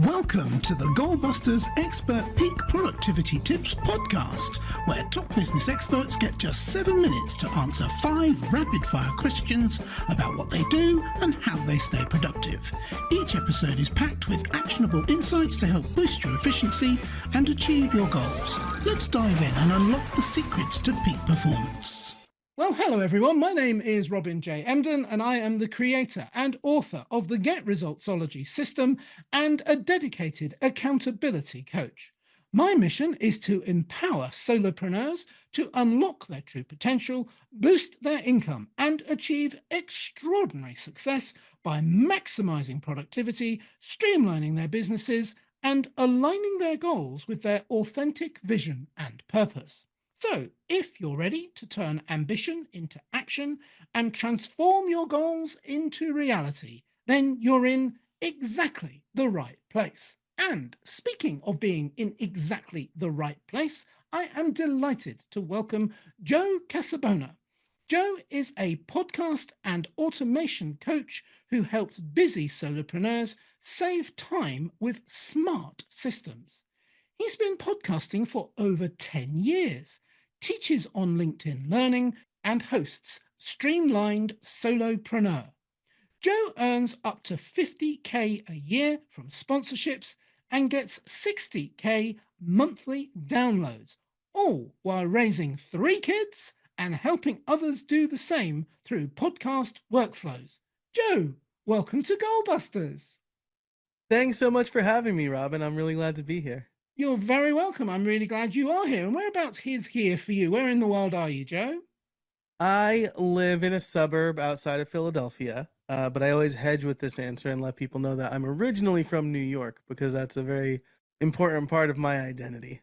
Welcome to the Goalbusters Expert Peak Productivity Tips podcast, where top business experts get just 7 minutes to answer 5 rapid-fire questions about what they do and how they stay productive. Each episode is packed with actionable insights to help boost your efficiency and achieve your goals. Let's dive in and unlock the secrets to peak performance. Well, hello everyone. My name is Robin J. Emden, and I am the creator and author of the Get Resultsology system and a dedicated accountability coach. My mission is to empower solopreneurs to unlock their true potential, boost their income, and achieve extraordinary success by maximizing productivity, streamlining their businesses, and aligning their goals with their authentic vision and purpose. So, if you're ready to turn ambition into action and transform your goals into reality, then you're in exactly the right place. And speaking of being in exactly the right place, I am delighted to welcome Joe Casabona. Joe is a podcast and automation coach who helps busy solopreneurs save time with smart systems. He's been podcasting for over 10 years. Teaches on LinkedIn Learning, and hosts Streamlined Solopreneur. Joe earns up to $50K a year from sponsorships and gets $60K monthly downloads, all while raising 3 kids and helping others do the same through podcast workflows. Joe, welcome to Goalbusters. Thanks so much for having me, Robin. I'm really glad to be here. You're very welcome. I'm really glad you are here. And whereabouts is here for you? Where in the world are you, Joe? I live in a suburb outside of Philadelphia, but I always hedge with this answer and let people know that I'm originally from New York because that's a very important part of my identity.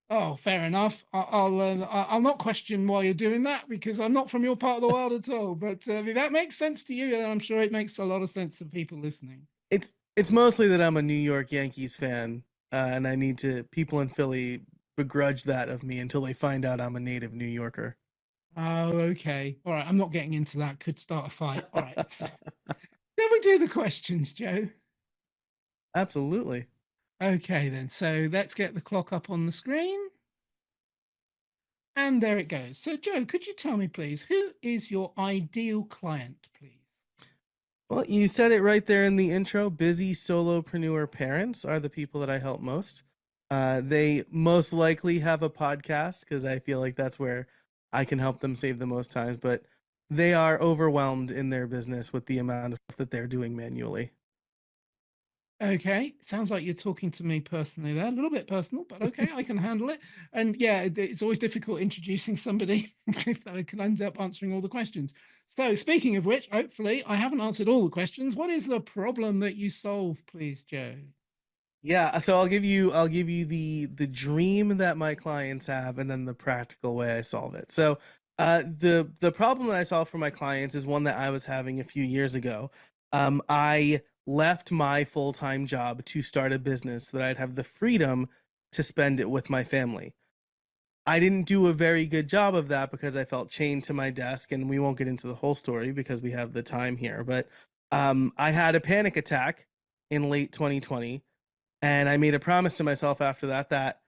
Oh, fair enough. I'll not question why you're doing that because I'm not from your part of the world at all. But if that makes sense to you, then I'm sure it makes a lot of sense to people listening. It's mostly that I'm a New York Yankees fan. And I need to, people in Philly begrudge that of me until they find out I'm a native New Yorker. Oh, okay. All right. I'm not getting into that. Could start a fight. All right. So, can we do the questions, Joe? Absolutely. Okay, then. So let's get the clock up on the screen. And there it goes. So, Joe, could you tell me, please, who is your ideal client, please? Well, you said it right there in the intro. Busy solopreneur parents are the people that I help most. They most likely have a podcast because I feel like that's where I can help them save the most time. But they are overwhelmed in their business with the amount of stuff that they're doing manually. Okay, sounds like you're talking to me personally there, a little bit personal, but okay, I can handle it. And yeah, it's always difficult introducing somebody if they can end up answering all the questions. So speaking of which, hopefully I haven't answered all the questions. What is the problem that you solve, please, Joe? Yeah, so I'll give you the dream that my clients have and then the practical way I solve it. So the problem that I solve for my clients is one that I was having a few years ago. I left my full-time job to start a business so that I'd have the freedom to spend it with my family. I didn't do a very good job of that because I felt chained to my desk, and we won't get into the whole story because we have the time here, but I had a panic attack in late 2020, and I made a promise to myself after that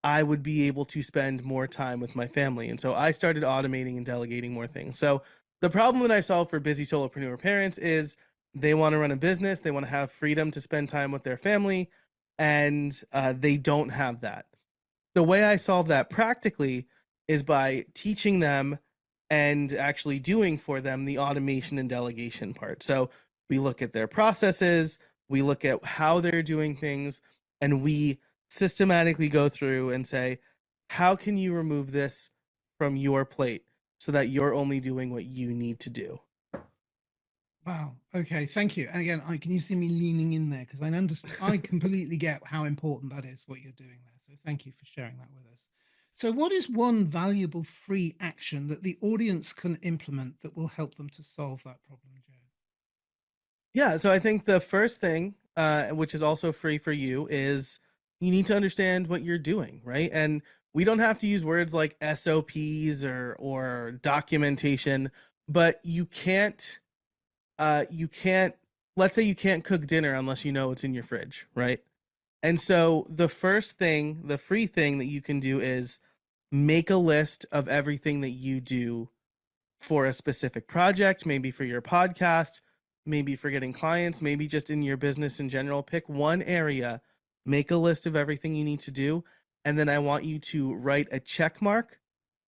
I would be able to spend more time with my family. And so I started automating and delegating more things. So the problem that I solve for busy solopreneur parents is they want to run a business, they want to have freedom to spend time with their family, and they don't have that. The way I solve that practically is by teaching them and actually doing for them the automation and delegation part. So we look at their processes, we look at how they're doing things, and we systematically go through and say, how can you remove this from your plate so that you're only doing what you need to do? Wow. Okay. Thank you. And again, can you see me leaning in there? Because I understand, I completely get how important that is, what you're doing there. So thank you for sharing that with us. So what is one valuable free action that the audience can implement that will help them to solve that problem, Joe? Yeah. So I think the first thing, which is also free for you, is you need to understand what you're doing, right? And we don't have to use words like SOPs or documentation, but you can't, let's say you can't cook dinner unless you know what's in your fridge, right? And so the first thing, the free thing that you can do is make a list of everything that you do for a specific project, maybe for your podcast, maybe for getting clients, maybe just in your business in general. Pick one area, make a list of everything you need to do, and then I want you to write a check mark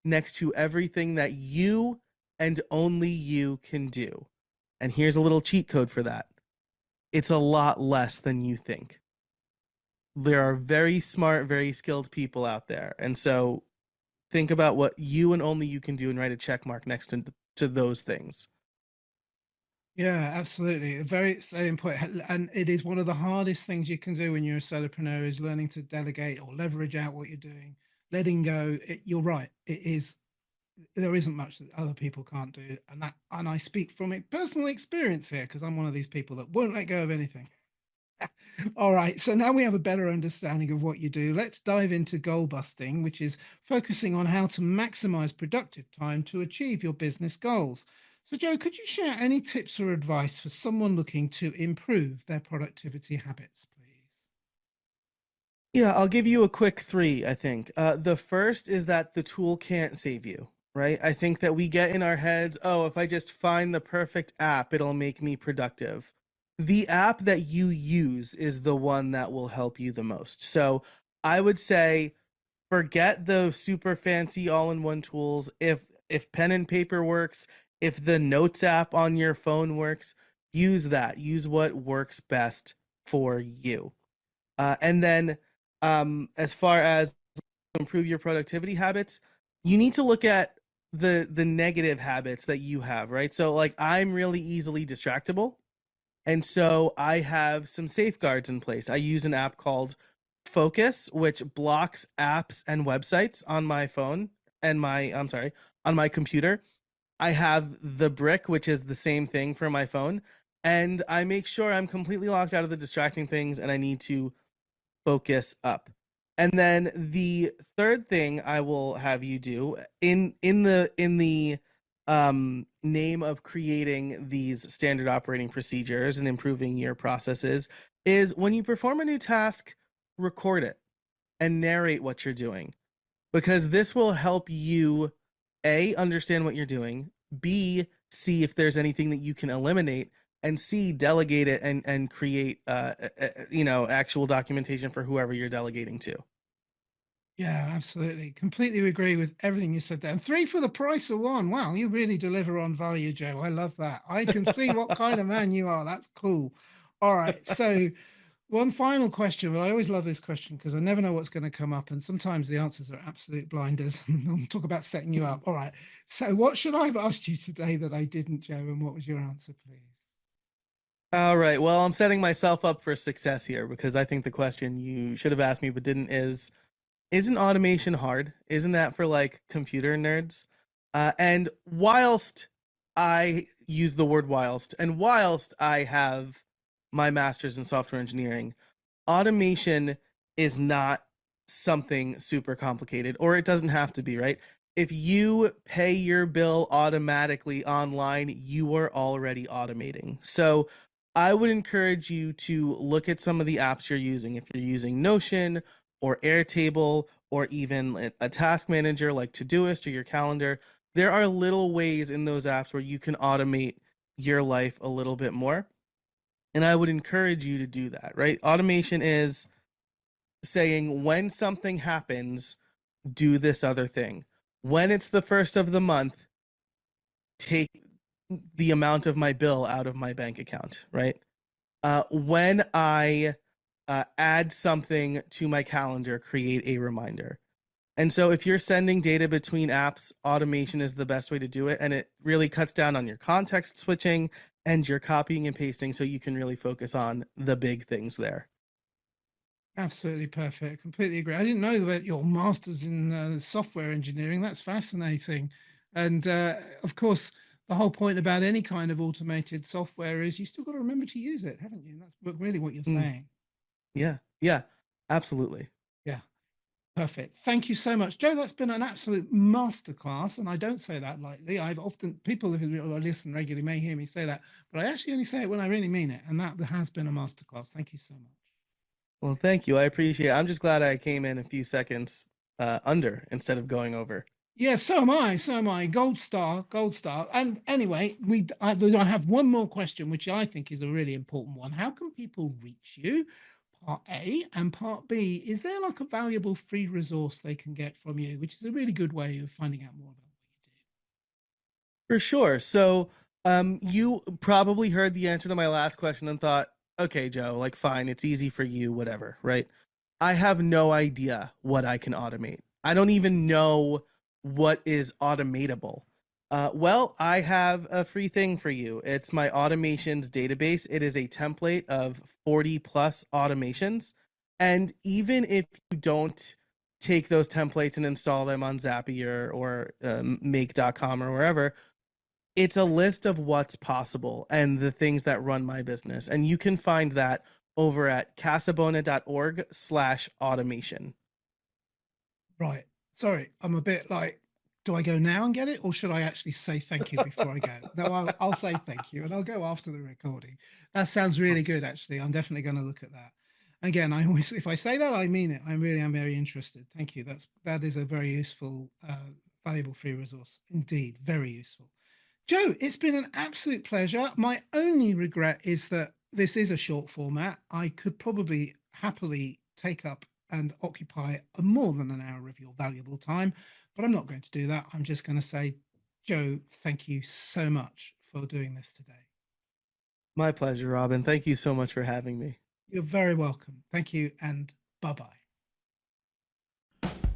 next to everything that you and only you can do. And here's a little cheat code for that. It's a lot less than you think. There are very smart, very skilled people out there. And so think about what you and only you can do and write a check mark next to those things. Yeah, absolutely. A very salient point. And it is one of the hardest things you can do when you're a solopreneur is learning to delegate or leverage out what you're doing, letting go. You're right. It is, there isn't much that other people can't do. And I speak from personal experience here because I'm one of these people that won't let go of anything. All right. So now we have a better understanding of what you do. Let's dive into goal busting, which is focusing on how to maximize productive time to achieve your business goals. So, Joe, could you share any tips or advice for someone looking to improve their productivity habits, please? Yeah, I'll give you a quick three, I think. The first is that the tool can't save you, right? I think that we get in our heads, oh, if I just find the perfect app, it'll make me productive. The app that you use is the one that will help you the most. So I would say forget the super fancy all-in-one tools. If pen and paper works, if the notes app on your phone works, use that. Use what works best for you. And then as far as improve your productivity habits, you need to look at the negative habits that you have, right? So like I'm really easily distractible. And so I have some safeguards in place. I use an app called Focus, which blocks apps and websites on my phone and on my computer. I have the brick, which is the same thing for my phone. And I make sure I'm completely locked out of the distracting things and I need to focus up. And then the third thing I will have you do in the name of creating these standard operating procedures and improving your processes is when you perform a new task, record it and narrate what you're doing, because this will help you A, understand what you're doing, B, see if there's anything that you can eliminate, and C, delegate it and create actual documentation for whoever you're delegating to. Yeah, absolutely. Completely agree with everything you said there. And three for the price of one. Wow, you really deliver on value, Joe. I love that. I can see what kind of man you are. That's cool. All right. So, one final question, but I always love this question because I never know what's going to come up. And sometimes the answers are absolute blinders. I'll talk about setting you up. All right. So, what should I have asked you today that I didn't, Joe? And what was your answer, please? All right. Well, I'm setting myself up for success here because I think the question you should have asked me but didn't is, isn't automation hard? Isn't that for like computer nerds? And whilst I use the word whilst, and whilst I have my master's in software engineering, automation is not something super complicated, or it doesn't have to be, right? If you pay your bill automatically online, you are already automating. So I would encourage you to look at some of the apps you're using. If you're using Notion or Airtable or even a task manager like Todoist or your calendar, there are little ways in those apps where you can automate your life a little bit more. And I would encourage you to do that, right? Automation is saying when something happens, do this other thing. When it's the first of the month, take the amount of my bill out of my bank account, right? When I add something to my calendar, create a reminder. And so if you're sending data between apps, automation is the best way to do it. And it really cuts down on your context switching and your copying and pasting so you can really focus on the big things there. Absolutely perfect. Completely agree. I didn't know that your master's in software engineering. That's fascinating. And of course, the whole point about any kind of automated software is you still got to remember to use it, haven't you? That's really what you're Mm, saying. yeah, yeah, absolutely. Yeah, perfect. Thank you so much, Joe. That's been an absolute masterclass. And I don't say that lightly. I've often, people who listen regularly may hear me say that, but I actually only say it when I really mean it. And that has been a masterclass. Thank you so much. Well, thank you. I appreciate it. I'm just glad I came in a few seconds under instead of going over. Yeah, so am I. So am I. Gold star, gold star. And anyway, I have one more question, which I think is a really important one. How can people reach you? Part A, and part B, is there like a valuable free resource they can get from you, which is a really good way of finding out more about what you do? For sure. So, you probably heard the answer to my last question and thought, okay, Joe, like, fine, it's easy for you, whatever, right? I have no idea what I can automate. I don't even know what is automatable. Well, I have a free thing for you. It's my automations database. It is a template of 40 plus automations. And even if you don't take those templates and install them on Zapier or make.com or wherever, it's a list of what's possible and the things that run my business. And you can find that over at casabona.org/automation. Right. Sorry, I'm a bit like, do I go now and get it, or should I actually say thank you before I go? No, I'll say thank you, and I'll go after the recording. That sounds really good, actually. I'm definitely going to look at that. Again, I always, if I say that, I mean it. I really am very interested. Thank you. That is a very useful, valuable free resource indeed. Very useful. Joe, it's been an absolute pleasure. My only regret is that this is a short format. I could probably happily take up and occupy more than an hour of your valuable time, but I'm not going to do that. I'm just going to say, Joe, thank you so much for doing this today. My pleasure, Robin. Thank you so much for having me. You're very welcome. Thank you, and bye-bye.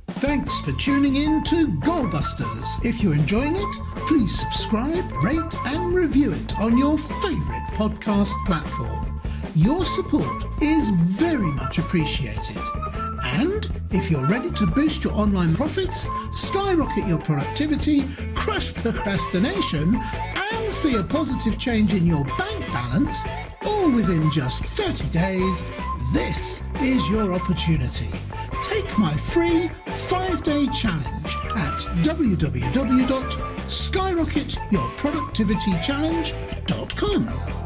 Thanks for tuning in to Goalbusters. If you're enjoying it, please subscribe, rate and review it on your favourite podcast platform. Your support is very much appreciated. And if you're ready to boost your online profits, skyrocket your productivity, crush procrastination, and see a positive change in your bank balance, all within just 30 days, this is your opportunity. Take my free 5-day challenge at www.skyrocketyourproductivitychallenge.com.